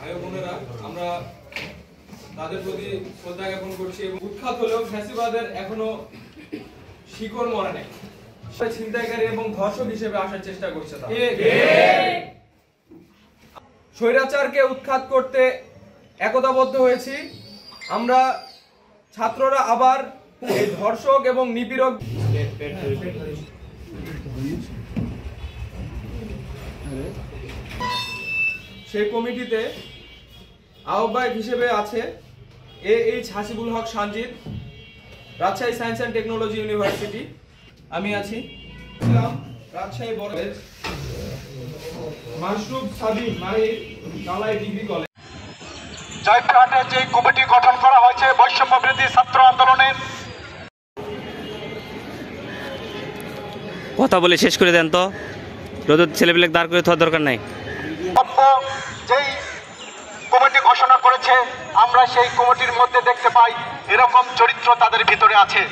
ভাই বোনেরা, আমরা তাদের প্রতি শ্রদ্ধা জ্ঞাপন করছি এবং উৎখাত হলেও ফ্যাসিবাদের এখনো শিকড় মরে নেই। ছিনতাইকারী এবং ধর্ষক হিসেবে আসার চেষ্টা করছে তারা। স্বৈরাচারকে উৎখাত করতে একতাবদ্ধ হয়েছি আমরা ছাত্ররা। আবার এই ধর্ষক এবং নিপীড়ক সেই কমিটিতে আহ্বায়ক হিসেবে আছে H Hasibul Haque Sanjid, Rajshahi science and technology university. আমি আছি রাজশাহী বড় college, Mashruf Sabir Mahir Kalai degree college. জয়পুরহাটে যে কমিটি গঠন করা হয়েছে বৈষম্য বিরোধী ছাত্র আন্দোলনের, কথা বলে শেষ করে দেন তো, রোদের ছেলেপিলে দাঁড় করে থাকার দরকার নাই। যেই কমিটি ঘোষণা করেছে আমরা সেই কমিটির মধ্যে দেখতে পাই এরকম চরিত্র তাদের ভিতরে আছে।